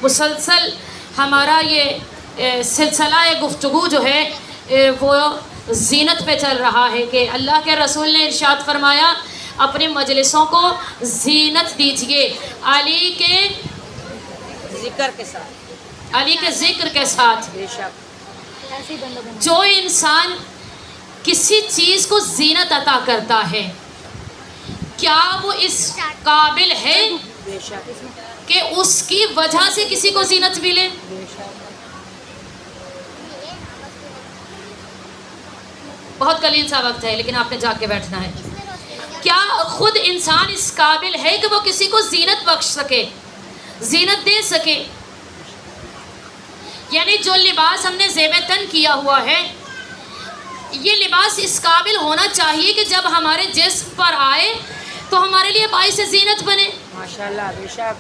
मुसलसल हमारा ये सिलसिला गुफ्तगू जो है वो ज़ीनत पे चल रहा है कि अल्लाह के रसूल ने इरशाद फरमाया अपने मजलिसों को ज़ीनत दीजिए अली के ज़िक्र के साथ। जो इंसान किसी चीज़ को ज़ीनत अता करता है क्या वो इस काबिल है कि उसकी वजह से किसी को ज़ीनत मिले? बहुत कलील सा वक्त है लेकिन आपने जाग के बैठना है। क्या खुद इंसान इस काबिल है कि वो किसी को ज़ीनत बख्श सके, ज़ीनत दे सके? यानी जो लिबास हमने ज़ेब-ए-तन किया हुआ है ये लिबास इस काबिल होना चाहिए कि जब हमारे जिस्म पर आए तो हमारे लिए बाइस ज़ीनत बने। माशाल्लाह, बेशक।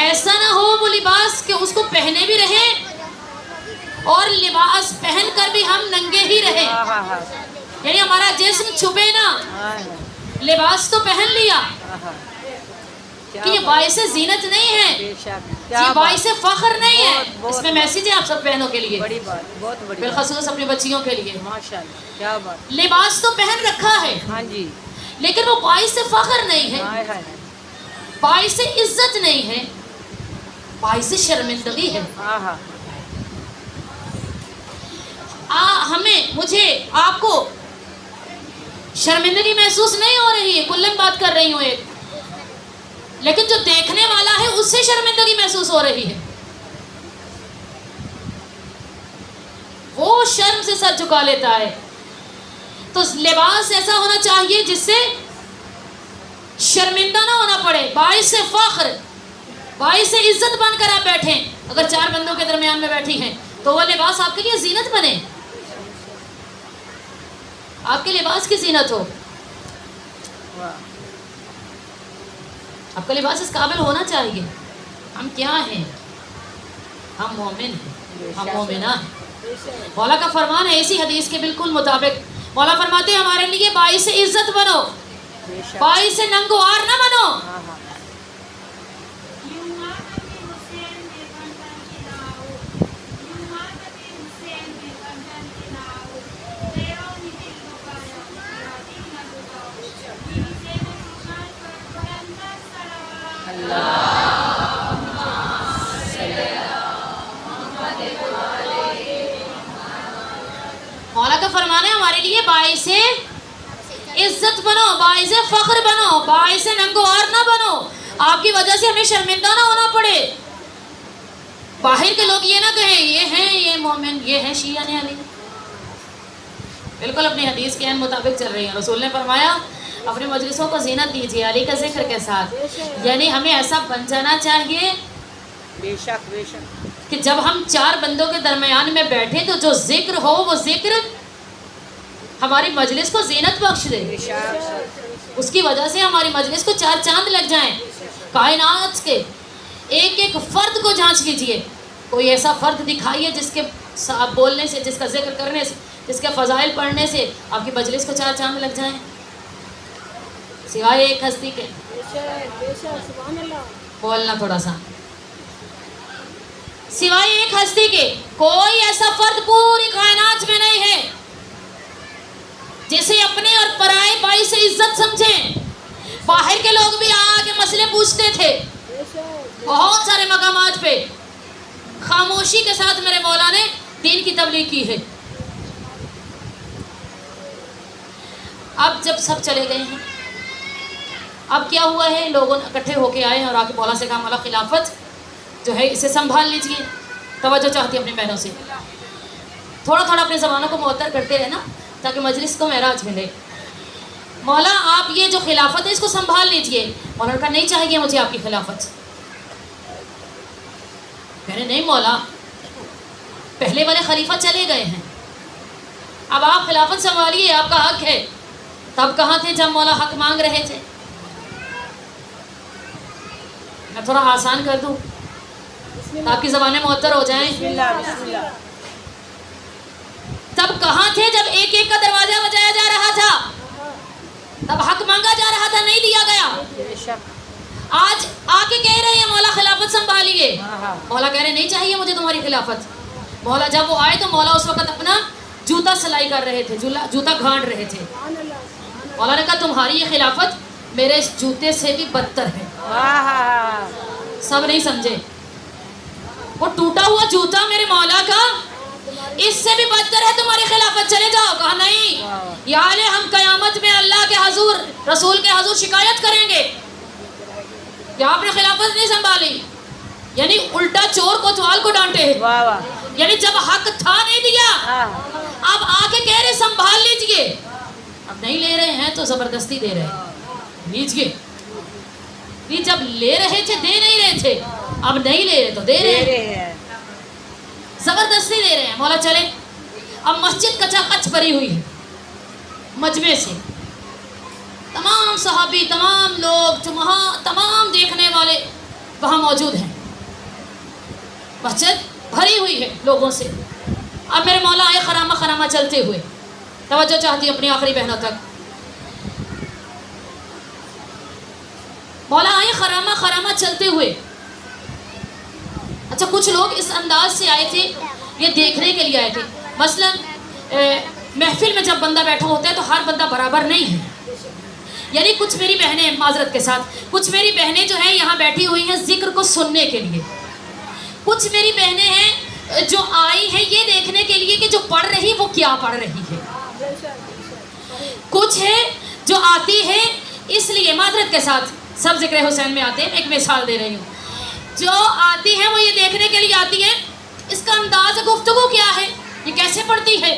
ऐसा ना हो वो लिबास कि उसको पहने भी रहे और लिबास पहन कर भी हम नंगे ही रहे, यानी हमारा जिस्म छुपे ना। लिबास तो पहन लिया कि ये बाइस ज़ीनत नहीं है, ये बाइस फ़ख्र नहीं है। इसमें मैसेज है आप सब बहनों के लिए, बड़ी बात, बहुत बड़ी, बिलखसूस अपनी बच्चियों के लिए। माशाल्लाह, क्या बात। लिबास तो पहन रखा है, हाँ जी, लेकिन वो बाइस फ़ख्र नहीं है, बाइस इज्जत नहीं है, बाइस शर्मिंदगी है। मुझे आपको शर्मिंदगी महसूस नहीं हो रही है, कुल्लन बात कर रही हूँ एक, लेकिन जो देखने वाला है उससे शर्मिंदगी महसूस हो रही है। वो शर्म से सर झुका लेता है। तो लिबास ऐसा होना चाहिए जिससे शर्मिंदा ना होना पड़े, बाइस फ़ख्र, बाइस इज्जत बनकर आप बैठें। अगर चार बंदों के दरमियान में बैठी हैं तो वो लिबास आपके लिए जीनत बने, आपके लिबास की जीनत हो। आपका लिबास इस काबिल होना चाहिए। हम क्या हैं? हम मोमिन हैं, हम मोमिना हैं। मौला का फरमान है इसी हदीस के बिल्कुल मुताबिक। मौला फरमाते हैं हमारे लिए बाइस इज्जत बनो, बाइस नंगवार ना बनो। मौला का फरमान है हमारे लिए बाइस इज्जत बनो, बाइस फख्र बनो, बाइस नंगवार ना बनो। आपकी वजह से हमें शर्मिंदा ना होना पड़े। बाहर के लोग ये ना कहें ये हैं, ये मोमिन, ये हैं शिया ने अली। बिल्कुल अपनी हदीस के मुताबिक चल रही है। रसूल ने फरमाया अपनी मजलिसों को जीनत दीजिए अली का जिक्र के साथ। यानी हमें ऐसा बन जाना चाहिए बेशक बेशक कि जब हम चार बंदों के दरमियान में बैठे तो जो जिक्र हो वो जिक्र हमारी मजलिस को जीनत बख्श दे, उसकी वजह से हमारी मजलिस को चार चांद लग जाएं। कायनात के एक एक फ़र्द को जांच लीजिए, कोई ऐसा फ़र्द दिखाइए जिसके बोलने से, जिसका जिक्र करने से, जिसके फ़ज़ाइल पढ़ने से आपकी मजलिस को चार चांद लग जाएं, सिवाय एक हस्ती के। बोलना थोड़ा सा, सिवाय एक हस्ती के कोई ऐसा फ़र्द पूरी कायनात में नहीं है जिसे अपने और पराए भाई से इज्जत समझें। बाहर के लोग भी आके मसले पूछते थे, बहुत सारे मकामात पे खामोशी के साथ मेरे मौला ने दीन की तबलीग की है। अब जब सब चले गए हैं, अब क्या हुआ है, लोगों ने इकट्ठे होके आए और आके मौला से कहा मौला खिलाफत जो है इसे संभाल लीजिए। तवज्जो चाहती है अपनी बहनों से, थोड़ा थोड़ा अपने ज़बानों को मुअत्तर करते रहना ताकि मजलिस को महराज मिले। मौला आप ये जो खिलाफत है इसको संभाल लीजिए। मौला का नहीं चाहिए मुझे आपकी खिलाफत। मैंने नहीं मौला, पहले वाले खलीफा चले गए हैं, अब आप खिलाफत संभालिए, आपका हक है। तब कहाँ थे जब मौला हक मांग रहे थे? मैं थोड़ा आसान कर दूं ताकि ज़बानें मुअत्तर हो जाएं। तब कहाँ थे जब एक एक का दरवाजा बजाया जा रहा था, तब हक मांगा जा रहा था, नहीं दिया गया। आज आके कह रहे हैं मौला हाँ, हाँ। मौला कह रहे नहीं चाहिए मुझे तुम्हारी खिलाफत। मौला जब वो आए तो मौला उस वक्त अपना जूता सिलाई कर रहे थे, जूता घाट रहे थे। मौला ने कहा तुम्हारी ये खिलाफत मेरे इस जूते से भी बदतर है। सब नहीं समझे, वो टूटा हुआ जूता मेरे मौला का इससे भी बदतर है तुम्हारी खिलाफत, चले जाओ। कहा नहीं यार हम कयामत में अल्लाह के हजूर रसूल के हजूर शिकायत करेंगे कि आपने खिलाफत नहीं संभाली, यानी उल्टा चोर कोतवाल को डांटे। यानी जब हक था नहीं दिया, अब आके कह रहे संभाल लीजिए। अब नहीं ले रहे हैं तो जबरदस्ती दे रहे हैं, लीजिए। जब ले रहे थे दे नहीं रहे थे, अब नहीं ले रहे तो दे रहे हैं, जबरदस्ती दे रहे हैं। मौला चले, अब मस्जिद कचाकच भरी हुई है मजमे से, तमाम सहाबी तमाम लोग वहाँ तमाम देखने वाले वहाँ मौजूद हैं, मस्जिद भरी हुई है लोगों से। अब मेरे मौला आए खरामा खरामा चलते हुए, तवज्जो चाहती अपनी आखिरी बहनों तक। मौला आए खरामा खरामा चलते हुए। अच्छा कुछ लोग इस अंदाज से आए थे, ये देखने के लिए आए थे। मसलन महफिल में जब बंदा बैठा होता है तो हर बंदा बराबर नहीं है, यानी कुछ मेरी बहनें, माजरत के साथ, कुछ मेरी बहनें जो हैं यहाँ बैठी हुई हैं जिक्र को सुनने के लिए, कुछ मेरी बहनें हैं जो आई हैं ये देखने के लिए कि जो पढ़ रही वो क्या पढ़ रही है, कुछ है जो आती है इसलिए, माजरत के साथ सब जिक्र हुसैन में आते हैं, एक मिसाल दे रही हूँ, जो आती है वो ये देखने के लिए आती है इसका अंदाज गुफ्तगू क्या है, ये कैसे पढ़ती है।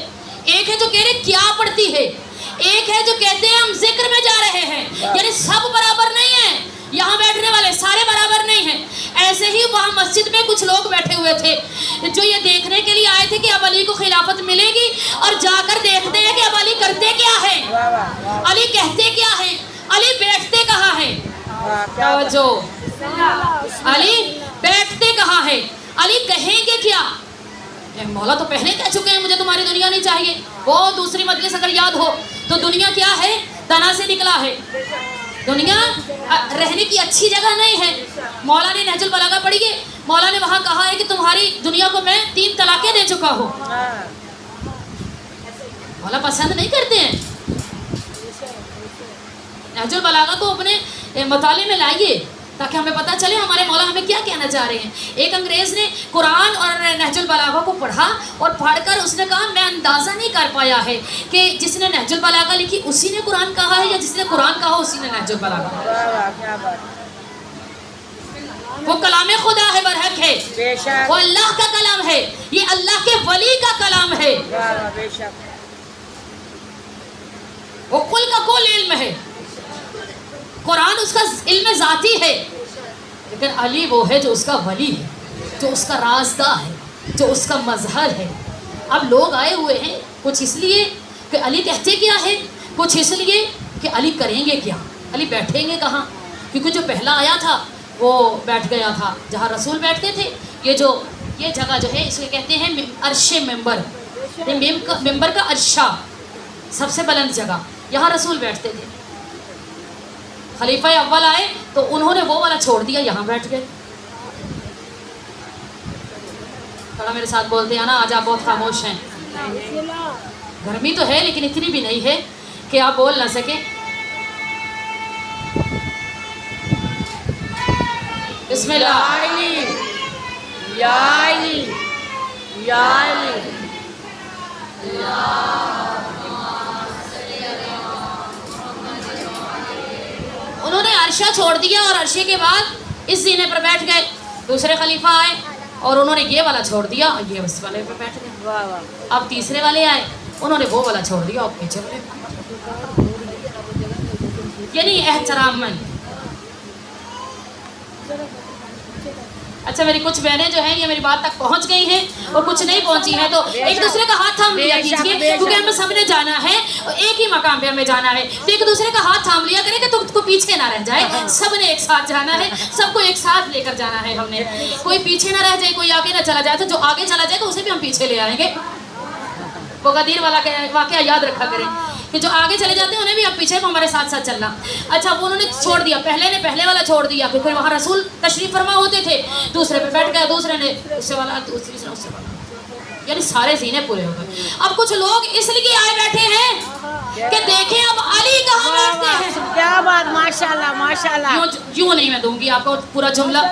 एक है जो कह रहे क्या पढ़ती है, एक है जो कहते हैं हम जिक्र में जा रहे हैं, यानी सब बराबर नहीं है, यहाँ बैठने वाले सारे बराबर नहीं हैं। ऐसे ही वहाँ मस्जिद में कुछ लोग बैठे हुए थे जो ये देखने के लिए आए थे कि अब अली को खिलाफत मिलेगी, और जाकर देखते हैं कि अब अली करते क्या है, अली कहते क्या है, अली बैठते कहाँ है, जो अली बैठते कहाँ है, अली कहेंगे क्या। मौला तो पहले कह चुके हैं मुझे तुम्हारी दुनिया नहीं चाहिए। वो दूसरी मजलिस अगर याद हो तो दुनिया क्या है, तना से निकला है, दुनिया रहने की अच्छी जगह नहीं है। मौला ने नहजुल बलागा पढ़ी है, मौला ने वहाँ कहा है कि तुम्हारी दुनिया को मैं 3 तलाक़ें दे चुका हूँ। मौला पसंद नहीं करते हैं। नहजुल बलागा को अपने मताले में लाइए ताकि हमें पता चले हमारे मौला हमें क्या कहना चाह रहे हैं। एक अंग्रेज़ ने कुरान और नहजुल बलागा को पढ़ा और पढ़कर उसने कहा मैं अंदाज़ा नहीं कर पाया है कि जिसने नहजुल बलागा लिखी उसी ने कुरान कहा है या जिसने कुरान कहा उसी ने नहजुल बलागा। वो कलाम खुदा है, बरहक है, वो अल्लाह का कलाम है, ये अल्लाह के वली का कलाम है, वो कुल का कुल इल्म है। कुरान उसका इल्म ज़ाती है, लेकिन अली वो है जो उसका वली है, जो उसका राज़दा है, जो उसका मजहर है। अब लोग आए हुए हैं कुछ इसलिए कि अली कहते क्या है, कुछ इसलिए कि अली करेंगे क्या, अली बैठेंगे कहाँ, क्योंकि जो पहला आया था वो बैठ गया था जहाँ रसूल बैठते थे। ये जगह जो है इसको कहते हैं अर्शे मेंबर, मेंबर का अर्शा, सबसे बुलंद जगह, यहाँ रसूल बैठते थे। खलीफा अव्वल आए तो उन्होंने वो वाला छोड़ दिया, यहाँ बैठ गए। थोड़ा मेरे साथ बोलते हैं ना, आज आप बहुत खामोश हैं। गर्मी तो है लेकिन इतनी भी नहीं है कि आप बोल ना सके। बिस्मिल्लाह। उन्होंने अर्शा छोड़ दिया और अर्शे के बाद इस जीने पर बैठ गए। दूसरे खलीफा आए और उन्होंने ये वाला छोड़ दिया और ये उस वाले पर बैठ गए। अब तीसरे वाले आए, उन्होंने वो वाला छोड़ दिया और पीछे वाले, यानी एहतराम में। अच्छा मेरी कुछ बहनें जो हैं ये मेरी बात तक पहुंच गई हैं और कुछ नहीं पहुंची हैं, तो एक दूसरे का हाथ थाम लिया कीजिए, क्योंकि हमें सबने जाना है और एक ही मकाम पे हमें जाना है, तो एक दूसरे का हाथ थाम लिया करें कि तुमको पीछे ना रह जाए। सबने एक साथ जाना है, सबको एक साथ लेकर जाना है हमने, कोई पीछे ना रह जाए, कोई आगे ना चला जाए, तो जो आगे चला जाए तो उसे भी हम पीछे ले आएंगे। वो गदीर वाला वाकया याद रखा करें कि जो आगे चले जाते हैं उन्हें भी अब पीछे को हमारे साथ साथ चलना। अच्छा, वो उन्होंने छोड़ दिया, पहले ने पहले वाला छोड़ दिया, फिर वहाँ रसूल तशरीफ फरमा होते थे, दूसरे पे बैठ गया, दूसरे ने उससे वाला, दूसरी से उससे वाला, यानी सारे जीने पूरे हो गए। अब कुछ लोग इसलिए आए बैठे हैं कि देखें अब अली कहाँ बैठते हैं। क्या बात, माशाल्लाह माशाल्लाह। यूँ नहीं मैं दूंगी आपको पूरा जुमला,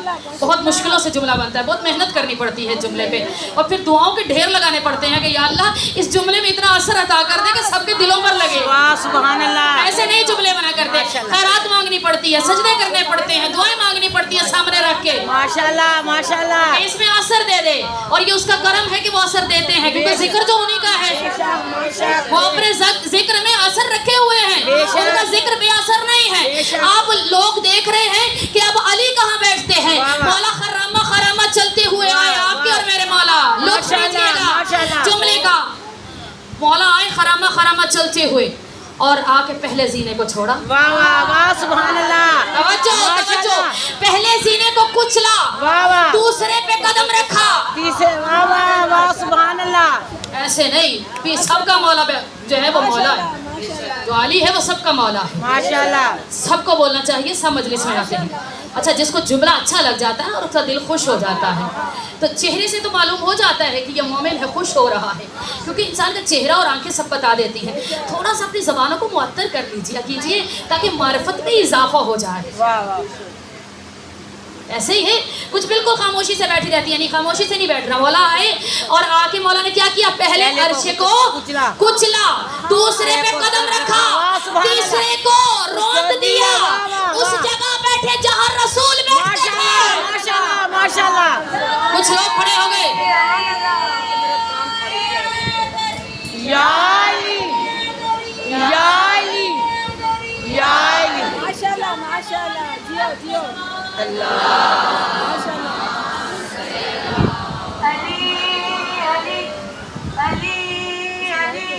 बहुत मुश्किलों से जुमला बनता है, बहुत मेहनत करनी पड़ती है जुमले पे, और फिर दुआओं के ढेर लगाने पड़ते हैं कि या अल्लाह इस जुमले में इतना असर अता कर दे कि सबके दिलों पर लगे। सुभान अल्लाह। ऐसे नहीं जुमले बना करते, खैरात मांगनी पड़ती है, सजदे करने पड़ते हैं, दुआएं मांगनी पड़ती है सामने रख के। माशाल्लाह माशाल्लाह। इसमें असर दे दे, और ये उसका करम है कि वो असर देते हैं, क्योंकि जिक्र जो उन्हीं का है, वो अपने जिक्र में असर रखे हुए हैं, उनका जिक्र बेअसर नहीं है। आप लोग देख रहे हैं कि अब अली कहाँ बैठते हैं। मौला खर्रामा खरामा चलते हुए आए आपके और मेरे मौला, लुत्फ लीजिएगा जुमले का। मौला आए खरामा खरामा चलते हुए और आके पहले जीने को छोड़ा। वाह वाह वाह, सुभान अल्लाह। तवज्जो, पहले जीने को कुचला, वाह वाह, दूसरे पे कदम रखा, तीसरे, वाह वाह वाह, सुभान अल्लाह। ऐसे नहीं, सबका मौला जो है वो मौला है, जो अली है वो सबका मौला है माशाल्लाह। सबको बोलना चाहिए, सब मजलिस में आते हैं। अच्छा, जिसको जुमला अच्छा लग जाता है और उसका दिल खुश हो जाता है, तो चेहरे से तो मालूम हो जाता है कि ये मोमिन है, खुश हो रहा है, क्योंकि इंसान का चेहरा और आंखें सब बता देती हैं। थोड़ा सा अपनी ज़बानों को मुअत्तर कर कीजिए ताकि मारिफत में इजाफा हो जाए। वाह वाह, ऐसे ही है, कुछ बिल्कुल खामोशी से बैठी रहती है, नहीं खामोशी से नहीं बैठ रहा। मौला आए और आके मौला ने क्या किया, पहले अर्शे को कुचला, दूसरे पे कदम रखा, तीसरे को रोंद दिया, उस जगह बैठे जहाँ रसूल बैठते थे। माशाल्लाह माशाल्लाह। कुछ लोग खड़े हो गए, या अली या अली या अली, माशाल्लाह माशाल्लाह, जियो जियो अल्लाह। अली अली अली अली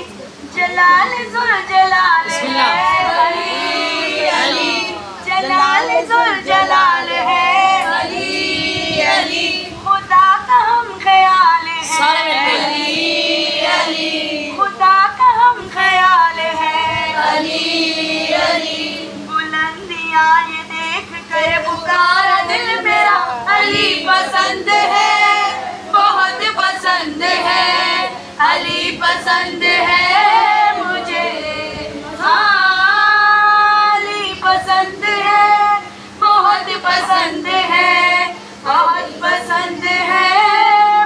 जलाल जुल जलाल है, अली अली जलाल जुल जलाल है, अली अली खुदा का हम ख्याल है, सारे मिलके। अली अली खुदा का हम ख्याल है, अली अली बुलंदियाँ ये देख कर पुकारा दिल मेरा, अली पसंद है, बहुत पसंद है, अली पसंद है मुझे, हाँ अली पसंद है, बहुत पसंद है, बहुत पसंद है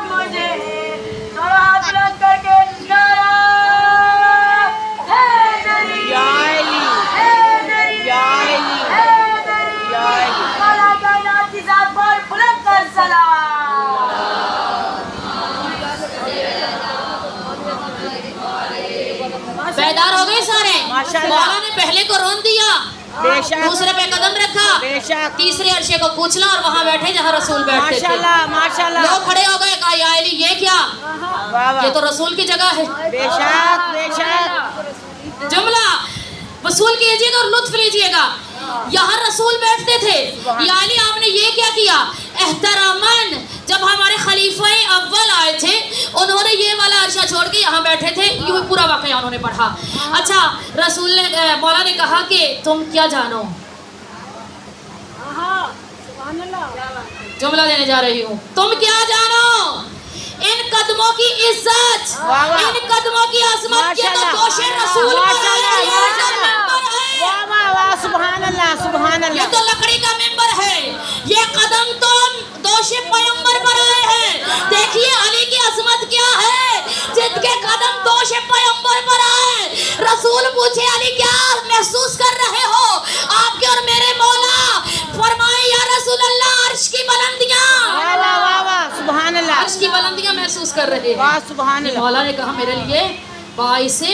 मुझे। थोड़ा हाथ बुलंद करके नारा हैदरी, या अली हैदरी, या अली हैदरी, या अली। मौला कायनात की जात पर बुलंद कर सलाम। बेदार हो गए सारे। माशाल्लाह। मौला ने पहले को रोन दिया, बेशक दूसरे पे कदम रखा, बेशक, तीसरे अर्शे को कुचला और वहाँ बैठे जहाँ रसूल बैठते थे। माशाल्लाह माशाल्लाह। लोग खड़े हो गए, कहा या अली ये क्या, वाह वाह, ये तो रसूल की जगह है। बेशक बेशक। जुमला वसूल कीजिएगा और लुत्फ लीजिएगा। यहाँ रसूल बैठते थे, यानी आपने ये क्या किया, एहतरामन जब हमारे खलीफा अव्वल आए थे उन्होंने ये वाला अर्शा छोड़ के यहाँ बैठे थे, ये पूरा वाकया उन्होंने पढ़ा। अच्छा, रसूल ने मौला ने कहा कि तुम क्या जानो, जुमला देने जा रही हूँ, तुम क्या जानो इन कदमों की इज्जत, वाह वाह, इन कदमों की अजमत के तो माशाल्लाह, दोषे रसूल पर माशाल्लाह, है, ये तो माशाल्लाह। मेंबर है। वाह वाह वाह, सुभान अल्लाह सुभान ये अल्लाह। तो लकड़ी का मेंबर है, ये कदम तो दोषे पैगंबर पर आए हैं। देखिए अली की अजमत क्या है, जिनके कदम दोषे पैगंबर पर आए। रसूल पूछे अली क्या महसूस कर रहे हो आपके और मेरे मौला, फरमाए या रसूल अल्लाह अर्श की बुलंदियां, वाह वाह वाह वाह, सुभान अल्लाह, अर्श की बुलंदियां महसूस कर रहे हैं। वाह सुभान अल्लाह। मौला ने कहा मेरे लिए बाइसे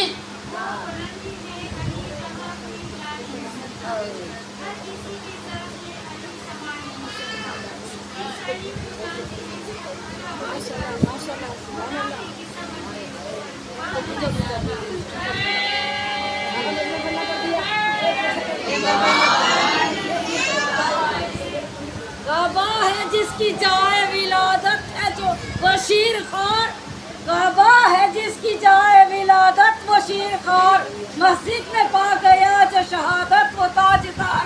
गवाह है जिसकी जाए विलादत है जो बशीर खान, काबा है जिसकी जाए विलादत वो शीर खार, मस्जिद में पा गया जो शहादत वो ताजदार,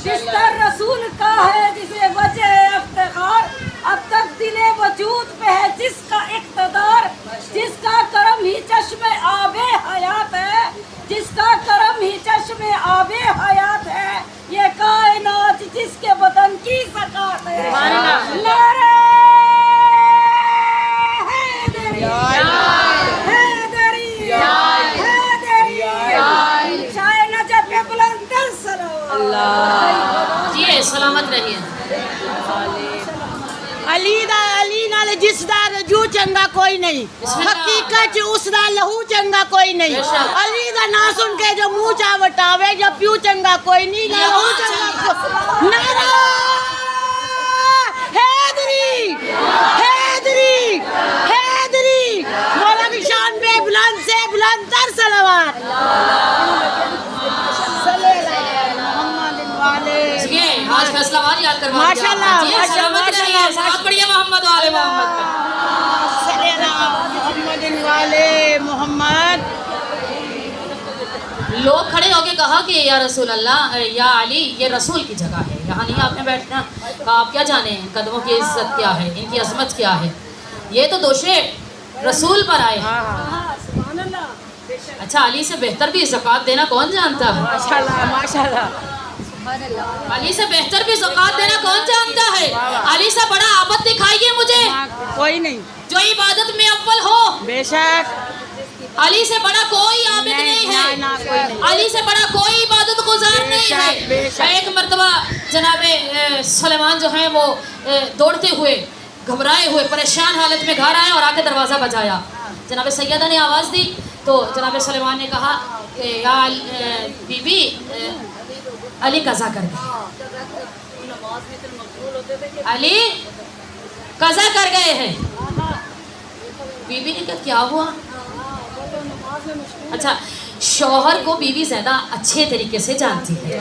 बिस्तर रसूल का है जिसे वजह इफ्तिखार, अब तक दिले वजूद पे है जिसका इक़्तिदार, जिसका करम ही चश्मे आबे हयात है, जिसका करम ही चश्मे आबे हयात है, ये कायनात जिसके बदन की ज़कात है। नारे हैदरी, हैदरी, हैदरी, शाह नजफ पे बुलंद सलावत। जी सलामत रहिए। अली नाल जिसदा रजू चंगा कोई नहीं, हकीकत उसदा लहू चंगा कोई नहीं, अली दा ना सुन के जो मुंह चा वटावे जो प्यू चंगा कोई नहीं, ना लहू चंगा नारा हैदरी, हैदरी, हैदरी, मौला की शान पे बुलंद से बुलंद तर सलावत। ये आज फैसला वार याद करवा माशाल्लाह, सलामत रहिए। सलावत पढ़िए मोहम्मद वाले मोहम्मद वाले मोहम्मद। लोग खड़े होके कहा कि या रसूल अल्लाह या अली ये रसूल की जगह है, यहाँ नहीं आपने बैठना। कहा आप क्या जाने हैं कदमों की इज्जत क्या है, इनकी अजमत क्या है, ये तो दोषे रसूल पर आए हैं। अच्छा अली से बेहतर भी ज़कात देना कौन जानता है? माशाल्लाह, माशाल्लाह। अली से बेहतर भी ज़कात देना कौन जानता है? अली से बड़ा आबद दिखाइए मुझे कोई नहीं, जो इबादत में अव्वल हो। बेशक अली से बड़ा कोई आबिद नहीं है, ना कोई नहीं। अली से बड़ा कोई इबादत गुजार नहीं है। बेशक। एक मर्तबा जनाबे सुलेमान जो हैं वो दौड़ते हुए घबराए हुए परेशान हालत में घर आए और आके दरवाज़ा बजाया। जनाबे सैयदा ने आवाज़ दी तो जनाबे सुलेमान ने कहा कि या बीबी अली कज़ा कर गए, अली कज़ा कर गए हैं। बीबी ने कहा क्या हुआ? अच्छा शौहर को बीवी ज्यादा अच्छे तरीके से जानती है,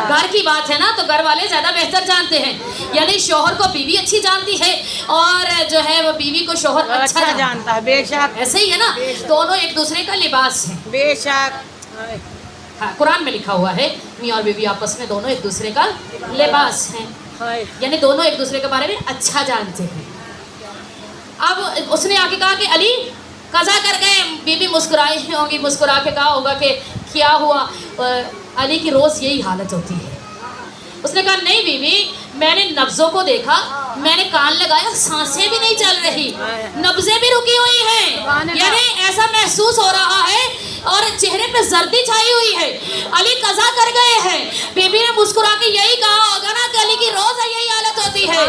घर की बात है ना तो घर वाले ज्यादा बेहतर जानते हैं, यानी शौहर को बीवी अच्छी जानती है और जो है वो बीवी को शौहर अच्छा जानता है। बेशक ऐसे ही है ना, दोनों एक दूसरे का लिबास है। बेशक हाँ, कुरान में लिखा हुआ है मियाँ और बीवी आपस में दोनों एक दूसरे का लिबास है, यानी दोनों एक दूसरे के बारे में अच्छा जानते हैं। अब उसने आके कहा कि अली कज़ा कर गए। बीबी मुस्कुराई होंगी, मुस्कुरा के कहा होगा कि क्या हुआ? अली की रोज़ यही हालत होती है। उसने कहा नहीं बीबी, मैंने नब्ज़ों को देखा, मैंने कान लगाया, सांसें भी नहीं चल रही, नब्ज़ें भी रुकी हुई हैं, यानी ऐसा महसूस हो रहा है और चेहरे पे जर्दी छाई हुई है। अली कज़ा कर गए हैं। बीबी ने मुस्कुरा के यही कहा होगा ना कि अली की रोज़ यही हालत होती है।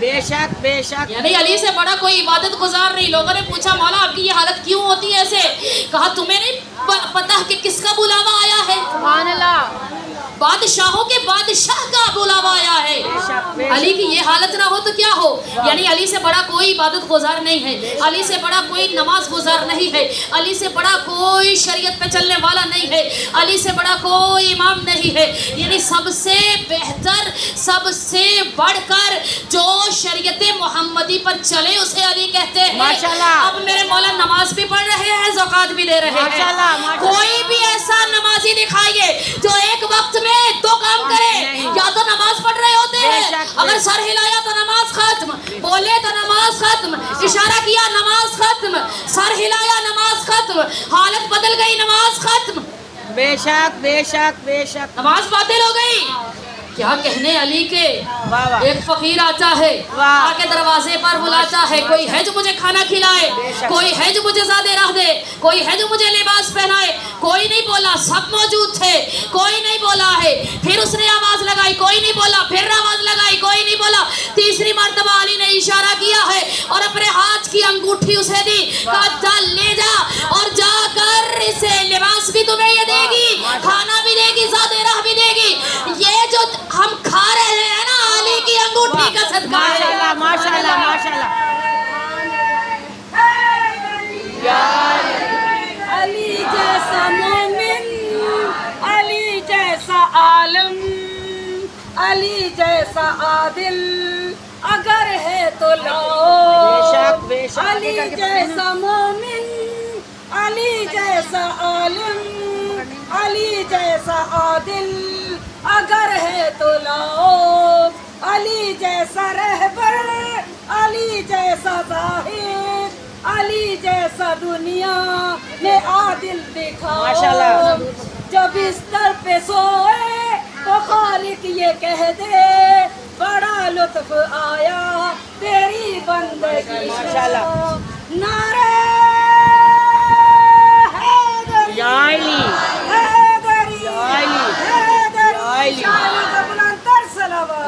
बेशक बेशक, यानी अली से बड़ा कोई इबादत गुजार नहीं। लोगों ने पूछा मौला आपकी ये हालत क्यों होती है ऐसे? कहा तुम्हें नहीं पता कि किसका बुलावा आया है? सुभान अल्लाह, बादशाहों के बादशाह का बुलावा आया है। अली की ये हालत ना हो तो क्या हो? यानी अली से बड़ा कोई इबादत गुजार नहीं है, अली से बड़ा कोई नमाज गुजार नहीं है, अली से बड़ा कोई शरीयत पे चलने वाला नहीं है, अली से बड़ा कोई इमाम नहीं है। यानी सबसे बेहतर, सबसे बढ़कर जो शरीयत मोहम्मदी पर चले उसे अली कहते हैं। माशाल्लाह। अब मेरे मौला नमाज भी पढ़ रहे हैं, ज़कात भी दे रहे हैं। माशाल्लाह, माशाल्लाह। कोई भी ऐसा नमाजी दिखाइए जो एक वक्त में दो काम करे, या तो नमाज पढ़ रहे होते हैं, अगर सर हिलाया तो नमाज खत्म, बोले तो नमाज खत्म, इशारा किया नमाज खत्म, सर हिलाया नमाज खत्म, हालत बदल गई नमाज खत्म, बेशक बेशक बेशक, नमाज बातिल हो गई। क्या कहने अली के। वाह वाह, एक फकीर आता है, वाह। आके दरवाजे पर बुलाता है, कोई है जो मुझे खाना खिलाए, कोई है जो मुझे ज़्यादा राह दे, कोई है जो मुझे लिबास पहनाए। कोई नहीं बोला, सब मौजूद थे, कोई नहीं बोला है। फिर उसने आवाज़ लगाई, कोई नहीं बोला, फिर आवाज़ लगाई, कोई नहीं बोला। तीसरी मर्तबा अली ने इशारा किया है और अपने हाथ की अंगूठी उसे दी, कहा चल ले जा और जाकर इसे लिबास भी तुम्हें ये देगी, खाना भी देगी, ज़्यादा राह भी देगी। ये जो हम खा रहे हैं ना अली की अंगूठी का सदका है। माशाल्लाह माशाल्लाह माशाल्लाह। अली जैसा मोमिन, अली जैसा आलम, अली जैसा आदिल अगर है तो लाओ। बेशक बेशक। अली जैसा मोमिन, अली जैसा आलिम, अली जैसा आदिल अगर है तो लाओ, अली जैसा रहबर, अली जैसा जाहिर, अली जैसा दुनिया में आदिल दिखाओ। माशाल्लाह। जब बिस्तर पे सोए तो खालिक ये कह दे, बड़ा लुत्फ आया तेरी बंदगी। माशाल्लाह। नारे हैदरी, या अली, हैदरी, या अली, हैदरी, या अली। शान का बुलंदतर सलावत।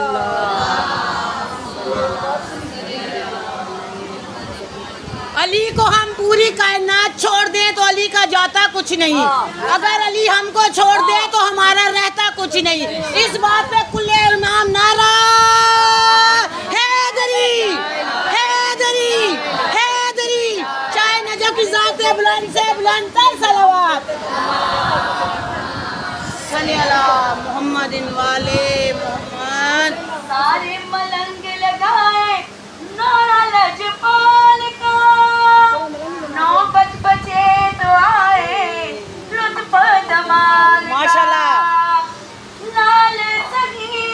अली को हम पूरी कायनात छोड़ दें तो अली का जाता कुछ नहीं, अगर अली हमको छोड़ दे तो हमारा रहता कुछ नहीं। इस बात पे कुल्ले नाम नारा हैदरी, हैदरी, हैदरी, चाहे नजफ की जात बुलंद से बुलंद तर सलावत। सल्ली अला मोहम्मदिन वाले मोहम्मद। सारे मलंग लगाए नारा लजपाल का, नौबत बचे तो आए लुत्फ धमाल का। माशाल्लाह। लाल सगी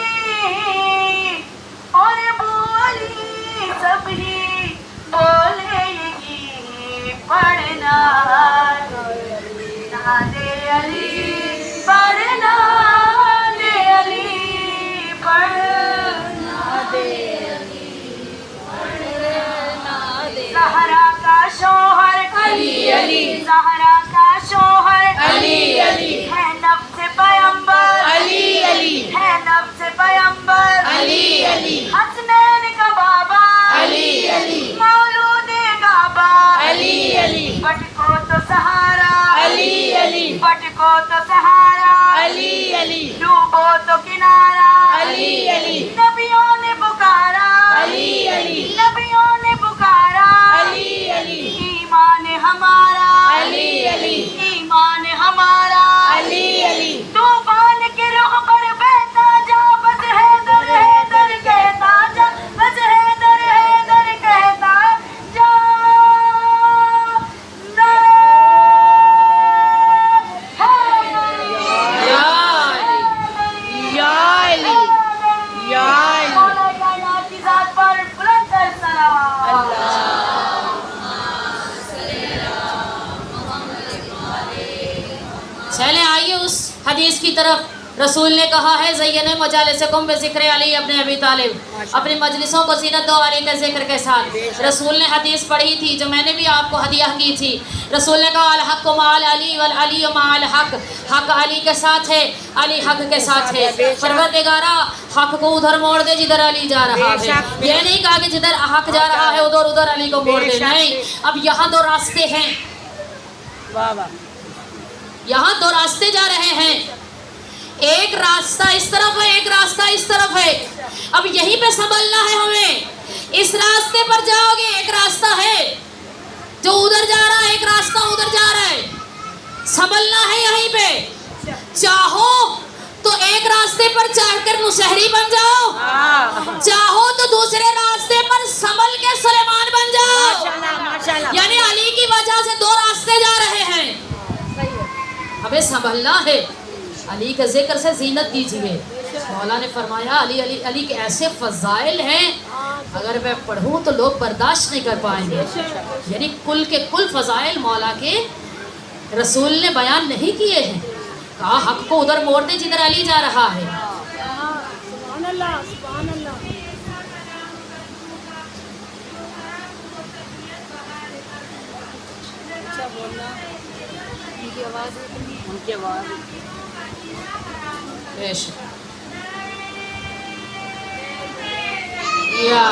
और बोली सभी बोलेगी पढ़ना ना दे अली, पढ़ना दे अली, पढ़ना दे ज़हरा का शौहर अली अली, ज़हरा का शौहर अली अली, है नफ्स पैगंबर अली अली, है नफ्स पैगंबर अली अली, हसनैन का बाबा अली अली, मौलूद काबा अली अली, भटको तो सहारा अली अली, भटको तो सहारा अली अली, डूबो तो किनारा अली अली, नबियों ने पुकारा अली अली, नबियों ने पुकारा अली अली, ईमान हमारा अली अली, ईमान हमारा अली अली, तूफान के रुख पर बहता जा, बस हैदर हैदर कहता जा, बस हैदर हैदर कहता जा। या अली, या अली। मौला कायनात की जात पर बुलंद सलावत। चले आइए उस हदीस की तरफ। रसूल ने कहा है ज़य्यन मजालिसकुम बिज़िक्र अली इब्न अबी तालिब, अपनी मजलिसों को ज़ीनत दो अली के ज़िक्र के साथ। रसूल ने हदीस पढ़ी थी जो मैंने भी आपको हदिया की थी। रसूल ने कहा अल हक़्क़ु मअल अली वल अली मअल हक़, हक़ अली के साथ है, अली हक़ के साथ है। परवरदिगारा हक़ को उधर मोड़ दे जिधर अली जा रहा है। ये नहीं कहा कि जिधर हक़ जा रहा है उधर उधर अली को मोड़ दे, नहीं। अब यहाँ दो रास्ते हैं, यहाँ दो रास्ते जा रहे हैं, एक रास्ता इस तरफ है, एक रास्ता इस तरफ है। अब यहीं पे संभलना है हमें। इस रास्ते पर जाओगे, एक रास्ता है जो उधर जा रहा है, एक रास्ता उधर जा रहा है। संभलना है यहीं पे। चाहो तो एक रास्ते पर चढ़कर मुशहरी बन जाओ, चाहो तो दूसरे रास्ते पर संभल के सुलेमान बन जाओ। यानी अली की वजह से दो रास्ते जा रहे हैं, हमें संभलना है। अली के जिक्र से जीनत दीजिए। मौला ने फरमाया अली अली अली के ऐसे फजाइल हैं, अगर मैं पढ़ूं तो लोग बर्दाश्त नहीं कर पाएंगे। यानी कुल के कुल फजाइल मौला के रसूल ने बयान नहीं किए हैं। कहा हक को उधर मोड़ दे जिधर अली जा रहा है। सुभान अल्लाह, सुभान अल्लाह। अच्छा बोलना, उनकी आवाज़, उनकी आवाज़। बेशक। या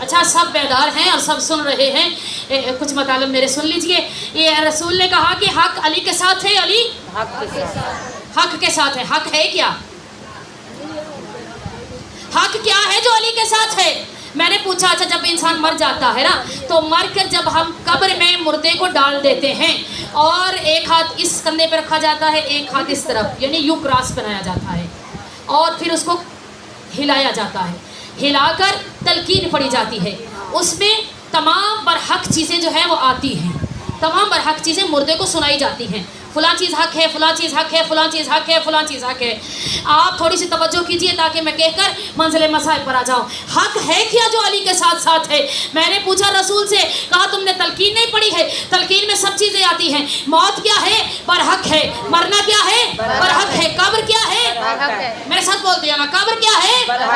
अच्छा, सब बेदार हैं और सब सुन रहे हैं। कुछ मतलब मेरे सुन लीजिए। ये रसूल ने कहा कि हक अली के साथ है, अली हक के साथ है। हक है क्या? हक क्या है जो अली के साथ है? मैंने पूछा अच्छा जब इंसान मर जाता है ना, तो मर कर जब हम कब्र में मुर्दे को डाल देते हैं और एक हाथ इस कंधे पे रखा जाता है, एक हाथ इस तरफ, यानी यू क्रॉस बनाया जाता है और फिर उसको हिलाया जाता है, हिलाकर तलकीन पड़ी जाती है। उसमें तमाम बरहक चीज़ें जो है वो आती हैं, तमाम बरहक चीज़ें मुर्दे को सुनाई जाती हैं। फलां चीज़ हक है, फलां चीज़ हक है, फलां चीज़ हक है, फलां चीज़ हक है। आप थोड़ी सी तवज्जो कीजिए ताकि मैं कहकर मंजिल मसाइब पर आ जाऊँ। हक है क्या जो अली के साथ साथ है? मैंने पूछा रसूल से, कहा तुमने तलकीन नहीं पढ़ी है? तलकीन में सब चीज़ें आती हैं। मौत क्या है? बरहक है। मरना क्या है? बरहक है। कब्र क्या है? मेरे साथ बोल दिया ना, कब्र क्या है?